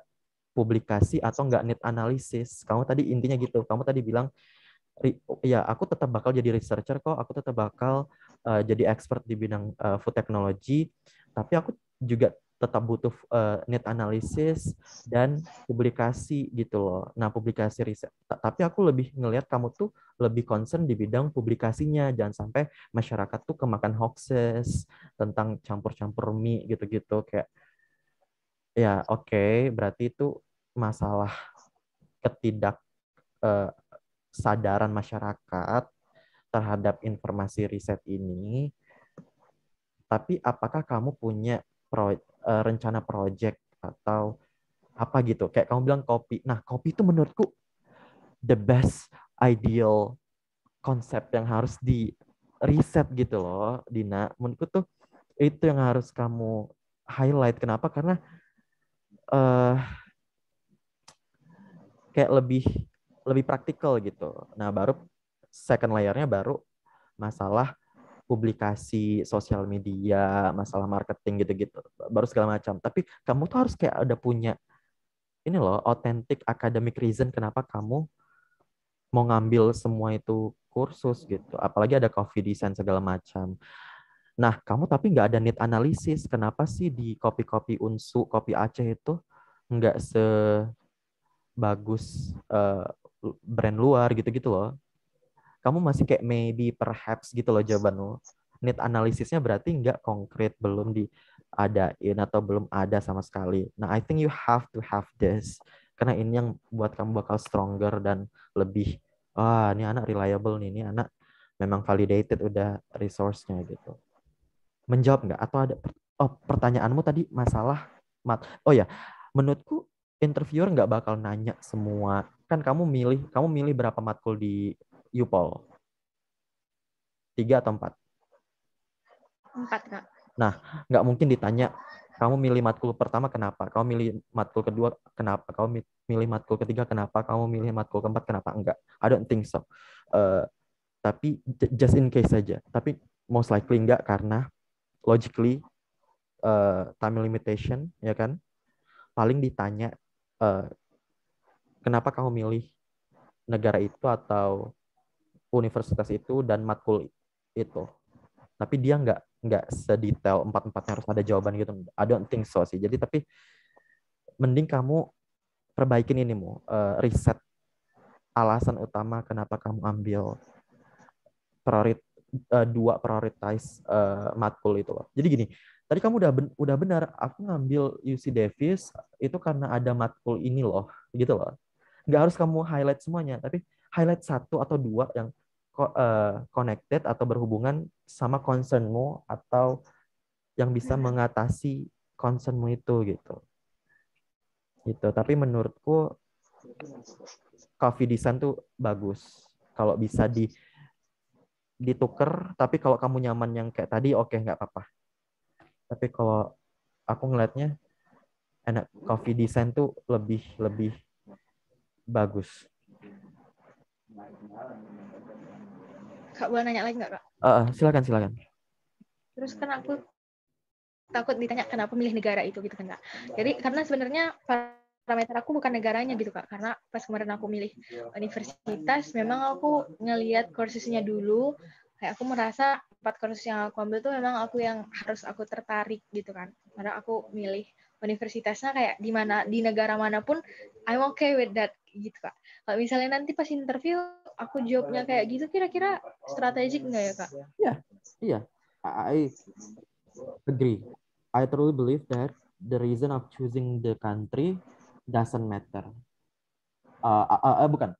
publikasi atau nggak need analisis. Kamu tadi intinya gitu. Kamu tadi bilang ya aku tetap bakal jadi researcher kok, aku tetap bakal jadi expert di bidang food technology, tapi aku juga tetap butuh need analysis dan publikasi gitu loh. Nah, publikasi riset. Tapi aku lebih ngelihat kamu tuh lebih concern di bidang publikasinya. Jangan sampai masyarakat tuh kemakan hoaxes tentang campur-campur mie gitu-gitu. Kayak, ya oke, berarti itu masalah ketidak eh, sadaran masyarakat terhadap informasi riset ini, tapi apakah kamu punya rencana project atau apa gitu? Kayak kamu bilang kopi. Nah, kopi itu menurutku the best ideal konsep yang harus di riset gitu loh, Dina. Menurutku tuh itu yang harus kamu highlight. Kenapa? Karena uh, kayak lebih lebih praktikal gitu. Nah, baru second layer-nya baru masalah publikasi sosial media, masalah marketing gitu-gitu, baru segala macam. Tapi kamu tuh harus kayak ada punya ini loh, authentic academic reason kenapa kamu mau ngambil semua itu kursus gitu. Apalagi ada coffee design segala macam. Nah, kamu tapi nggak ada need analisis. Kenapa sih di kopi-kopi Unsu, kopi Aceh itu nggak sebagus brand luar gitu-gitu loh. Kamu masih kayak maybe, perhaps gitu loh jawabanmu. Need analisisnya berarti nggak konkret, belum diadain atau belum ada sama sekali. Nah, I think you have to have this. Karena ini yang buat kamu bakal stronger dan lebih, ini anak reliable nih, ini anak memang validated udah resource-nya gitu. Menjawab nggak? Atau ada, pertanyaanmu tadi masalah, oh ya, menurutku interviewer nggak bakal nanya semua. Kan kamu milih berapa matkul di UPOL? 3 atau 4? 4, Kak. Nah, nggak mungkin ditanya, kamu milih matkul pertama kenapa? Kamu milih matkul kedua kenapa? Kamu milih matkul ketiga kenapa? Kamu milih matkul keempat kenapa? Enggak. I don't think so. Tapi just in case saja. Tapi most likely enggak karena logically time limitation, ya kan? Paling ditanya kenapa kamu milih negara itu atau universitas itu dan matkul itu. Tapi dia nggak sedetail empat-empatnya harus ada jawaban gitu. I don't think so sih. Jadi tapi mending kamu perbaikin ini riset alasan utama kenapa kamu ambil dua prioritize matkul itu loh. Jadi gini, tadi kamu udah benar, aku ngambil UC Davis itu karena ada matkul ini loh, gitu loh. Nggak harus kamu highlight semuanya, tapi highlight satu atau dua yang connected atau berhubungan sama concernmu atau yang bisa mengatasi concernmu itu gitu. Gitu. Tapi menurutku coffee design tuh bagus. Kalau bisa dituker, tapi kalau kamu nyaman yang kayak tadi, oke, nggak apa-apa. Tapi kalau aku ngelihatnya enak coffee design tuh lebih lebih bagus. Kak, boleh nanya lagi nggak, Kak? Silakan. Terus kan aku takut ditanya kenapa milih negara itu gitu kan, Kak. Jadi karena sebenarnya parameter aku bukan negaranya gitu, Kak. Karena pas kemarin aku milih universitas, memang aku ngelihat kursisnya dulu. Kayak aku merasa 4 kursus yang aku ambil tuh memang yang harus aku tertarik gitu kan. Karena aku milih universitasnya kayak di negara manapun, I'm okay with that gitu, Kak. Kalau misalnya nanti pas interview aku jawabnya kayak gitu, kira-kira strategik nggak ya, Kak? Iya. I agree. I truly believe that the reason of choosing the country doesn't matter. Bukan.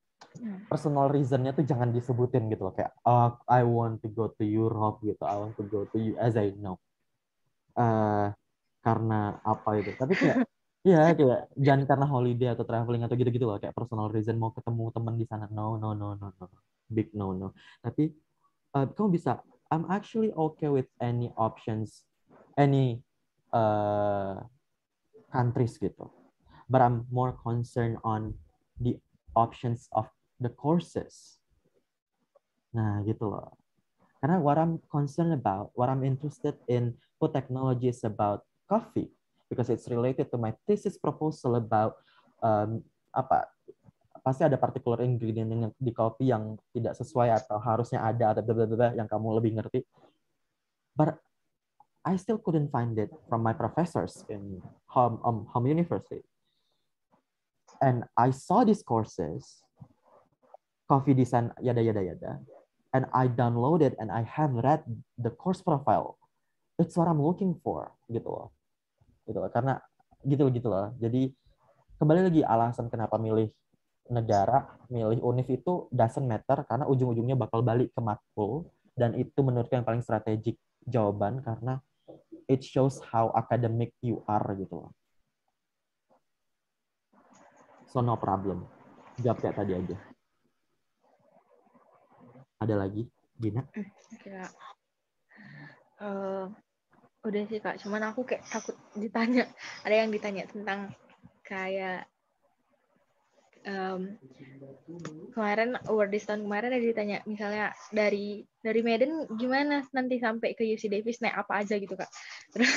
Personal reasonnya tuh jangan disebutin gitu loh. Kayak, I want to go to Europe gitu. I want to go to US, I know. Karena apa itu. Tapi kayak, Iya, kayak jangan karena holiday atau traveling atau gitu-gitu loh, kayak personal reason mau ketemu teman di sana. No, no, no, no, no. Big no, no. Tapi kamu bisa, I'm actually okay with any options, any uh, countries gitu. But I'm more concerned on the options of the courses. Nah, gitu loh. Karena what I'm concerned about, what I'm interested in food technology is about coffee because it's related to my thesis proposal about apa pasti ada particular ingredient yang di kopi yang tidak sesuai atau harusnya ada atau bla bla bla yang kamu lebih ngerti. But I still couldn't find it from my professors in home university. And I saw these courses, coffee design, yada yada yada, and I downloaded and I have read the course profile. It's what I'm looking for, gitu loh. Gitu loh. Karena gitu loh. Jadi kembali lagi alasan kenapa milih negara, milih univ itu doesn't matter karena ujung-ujungnya bakal balik ke matkul dan itu menurutku yang paling strategik jawaban karena it shows how academic you are gitu loh. So no problem. Jawab kayak tadi aja. Ada lagi, Gina? Kak. Udah sih Kak, cuman aku kayak takut ditanya. Ada yang ditanya tentang kayak kemarin award this tahun kemarin ada ditanya misalnya dari Medan gimana nanti sampai ke UC Davis naik apa aja gitu Kak. Terus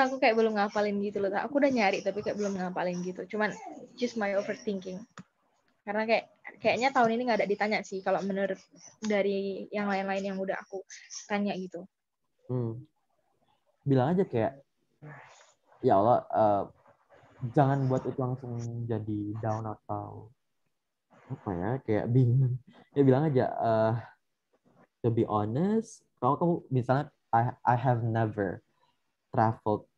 aku kayak belum ngapalin gitu loh. Aku udah nyari tapi kayak belum ngapalin gitu. Cuman just my overthinking. Karena kayaknya tahun ini nggak ada ditanya sih kalau menurut dari yang lain-lain yang udah aku tanya gitu. Bilang aja kayak ya Allah jangan buat itu langsung jadi down atau apa ya kayak bingung. Ya bilang aja to be honest, kalau kamu misalnya I have never traveled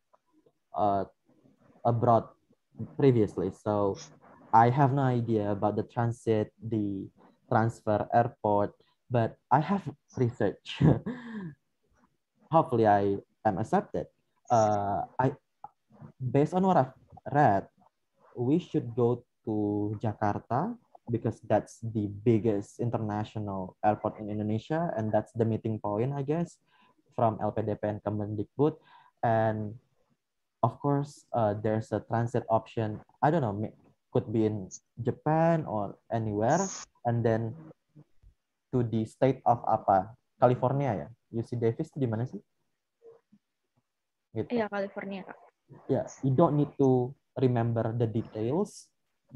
abroad previously, so I have no idea about the transit, the transfer, airport, but I have research. Hopefully, I am accepted. I based on what I've read, we should go to Jakarta because that's the biggest international airport in Indonesia, and that's the meeting point, I guess, from LPDP and Kemendikbud. And of course, there's a transit option. I don't know, could be in Japan or anywhere, and then to the state of apa? California ya. UC Davis itu di mana sih? Gitu. Iya, California, Kak. Ya, you don't need to remember the details.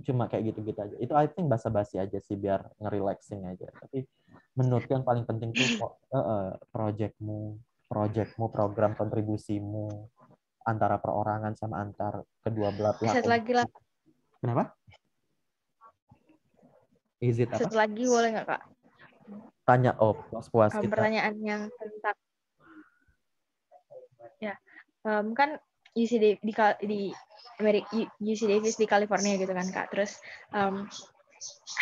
Cuma kayak gitu-gitu aja. Itu I think basa-basi aja sih biar ngerelaxing aja. Tapi menurutku yang paling penting tuh projectmu, program kontribusimu antara perorangan sama antar kedua belah pihak. Satu lagi lah. Kenapa? Is it apa? Satu lagi boleh nggak Kak? Tanya puas kita. Pertanyaan yang tentang ya kan UC di Amerika, UC Davis di California gitu kan Kak. Terus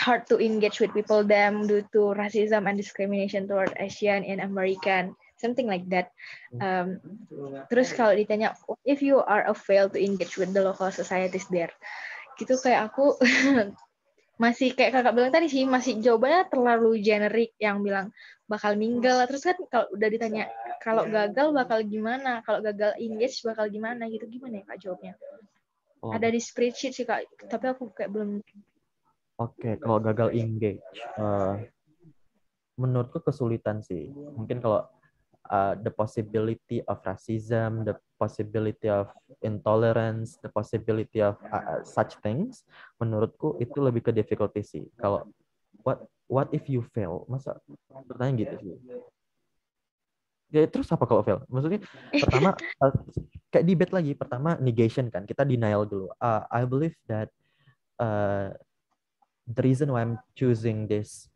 hard to engage with people them due to racism and discrimination toward Asian and American, something like that. Terus kalau ditanya if you are a fail to engage with the local societies there, gitu kayak aku masih kayak kakak bilang tadi sih, masih jawabannya terlalu generik yang bilang bakal ninggal. Terus kan kalau udah ditanya kalau gagal bakal gimana, kalau gagal engage bakal gimana gitu, gimana ya Kak jawabnya? Ada di spreadsheet sih Kak, tapi aku kayak belum. Oke, kalau gagal engage, menurutku kesulitan sih. Mungkin kalau the possibility of racism, the possibility of intolerance, the possibility of such things, menurutku itu lebih ke difficulty sih. Kalau what if you fail? Masa pertanyaan gitu sih. Ya terus apa kalau fail? Maksudnya pertama kayak debate lagi. Pertama negation kan, kita denial dulu. I believe that the reason why I'm choosing this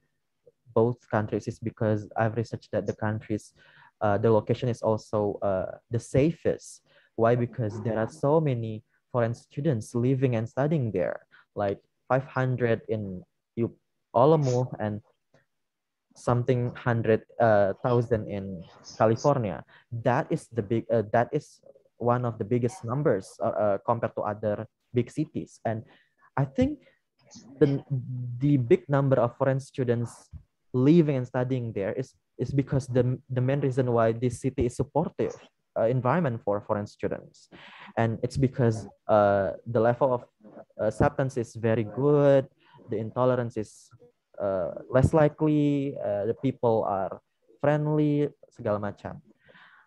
both countries is because I've researched that the countries, the location is also the safest. Why? Because there are so many foreign students living and studying there, like 500 in Olomouc and something 100,000 in California. That is the big. That is one of the biggest numbers compared to other big cities. And I think the big number of foreign students living and studying there is because the main reason why this city is supportive environment for foreign students, and it's because the level of acceptance is very good, the intolerance is less likely, the people are friendly, segala macam.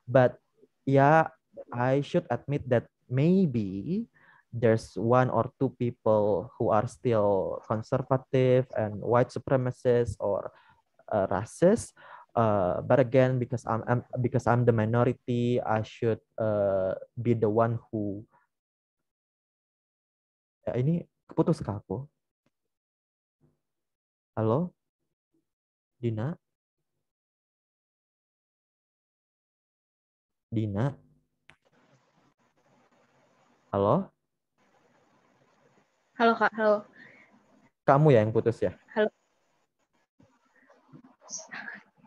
But yeah, I should admit that maybe there's one or two people who are still conservative and white supremacists or racist. But again, because I'm the minority, I should be the one who ini keputus kah aku? Halo, Dina? Dina? Halo? Halo Kak, halo. Kamu ya yang putus ya? Halo.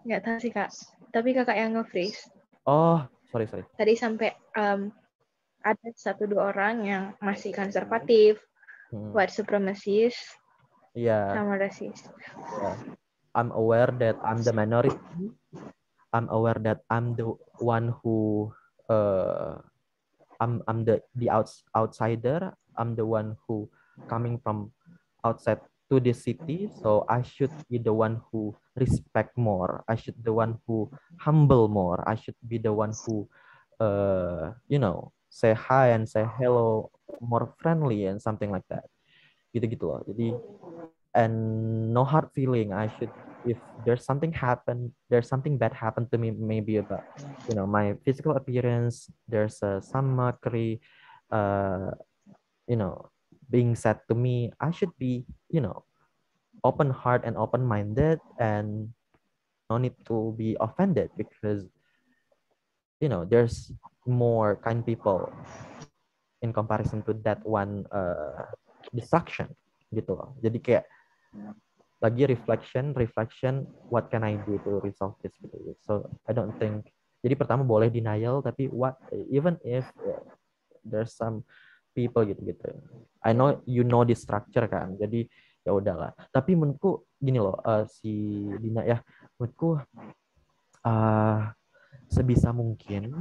Nggak tahu sih Kak, tapi Kakak yang nge-freeze. Oh, sorry. Tadi sampai ada 1-2 orang yang masih konservatif, white supremacist, sama rasis. I'm aware that I'm the minority. I'm aware that I'm the one who I'm the outsider. I'm the one who coming from outside to this city, so I should be the one who respect more. I should the one who humble more. I should be the one who say hi and say hello more friendly and something like that. Gitu-gitu loh. Jadi and no hard feeling. I should, if there's something bad happen to me, maybe about my physical appearance, there's some mockery being said to me, I should be open heart and open minded and no need to be offended, because there's more kind people in comparison to that one distraction gitu loh. Jadi kayak lagi reflection, what can I do to resolve this gitu. So I don't think, jadi pertama boleh denial, tapi even if there's some people gitu. I know you know the structure kan. Jadi ya udahlah. Tapi menurutku gini loh, si Dina ya, menurutku sebisa mungkin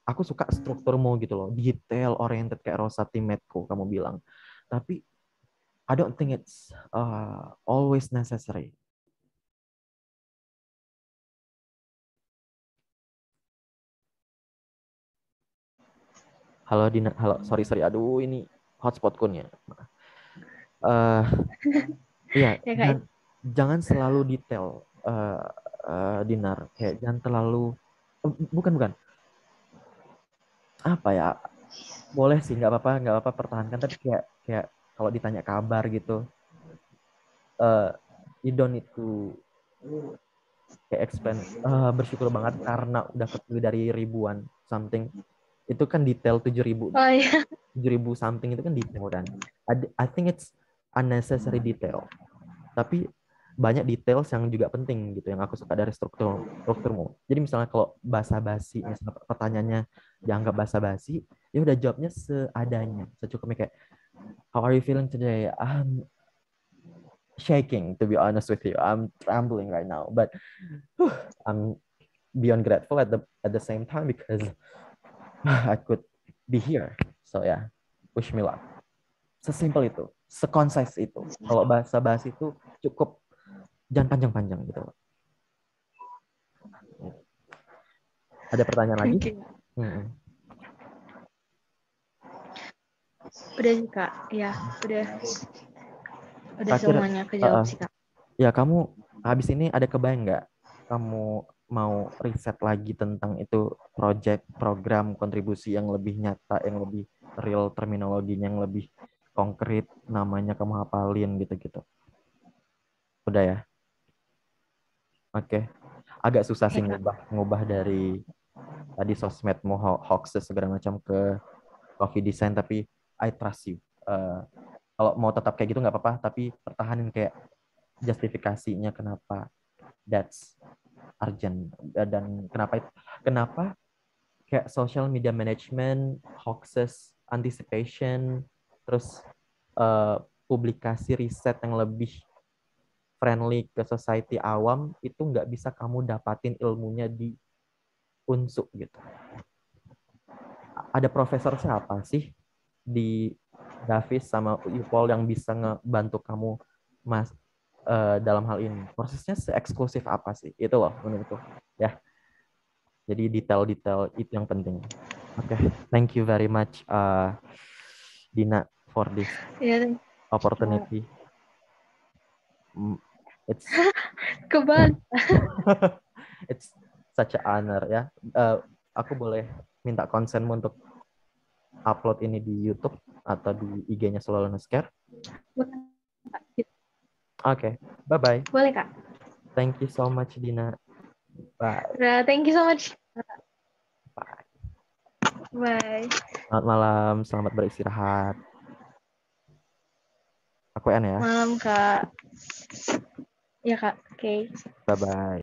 aku suka strukturmu gitu loh, detail oriented kayak Rosa Timetku kamu bilang. Tapi I don't think it's always necessary. Halo Dina, halo, sorry, aduh ini hotspotku nih. Iya, jangan selalu detail, Dinar. Kayak jangan terlalu, bukan. Apa ya? Boleh sih, nggak apa-apa pertahankan. Tapi kayak kalau ditanya kabar gitu, you don't need to kayak explain. Bersyukur banget karena udah kepilih dari ribuan something. Itu kan detail 7.000. Oh, iya. 7.000 something itu kan detail kan. I think it's unnecessary detail. Tapi banyak details yang juga penting gitu yang aku suka dari strukturmu. Jadi misalnya kalau basa-basi, misalnya pertanyaannya dianggap basa-basi, ya udah jawabnya seadanya, secukupnya kayak how are you feeling today? I'm shaking, to be honest with you. I'm trembling right now, but I'm beyond grateful at the same time because I could be here. So yeah, wish me luck. Sesimpel itu, seconcise itu. Kalau basa-basi itu cukup, jangan panjang-panjang gitu. Ada pertanyaan lagi? Okay. Udah sih Kak, ya udah semuanya kejawab sih Kak. Ya kamu habis ini ada kebayang nggak kamu mau riset lagi tentang itu project, program, kontribusi yang lebih nyata, yang lebih real, terminologinya yang lebih konkret, namanya kamu hafalin gitu-gitu. Udah ya? Oke. Agak susah sih ngubah dari tadi sosmedmu hoaxes segala macam ke coffee design, tapi I trust you. Kalau mau tetap kayak gitu nggak apa-apa, tapi pertahanin kayak justifikasinya kenapa that's urgent dan kenapa kayak social media management, hoaxes, anticipation, terus publikasi riset yang lebih friendly ke society awam, itu nggak bisa kamu dapatin ilmunya di Unsuk gitu. Ada profesor siapa sih di Davis sama UPOL yang bisa ngebantu kamu mas dalam hal ini? Prosesnya se-eksklusif apa sih? Itu loh menurutku ya. Jadi detail-detail itu yang penting. Oke, thank you very much Dina for this Yeah. opportunity. It's Kebal. it's such an honor ya. Aku boleh minta konsenmu untuk upload ini di YouTube atau di IG-nya Selalu Nusker? Oke, bye-bye. Boleh, Kak. Thank you so much, Dina. Bye. Thank you so much. Bye. Bye. Selamat malam, selamat beristirahat. Aku N ya. Malam, Kak. Ya, Kak. Oke. Bye-bye.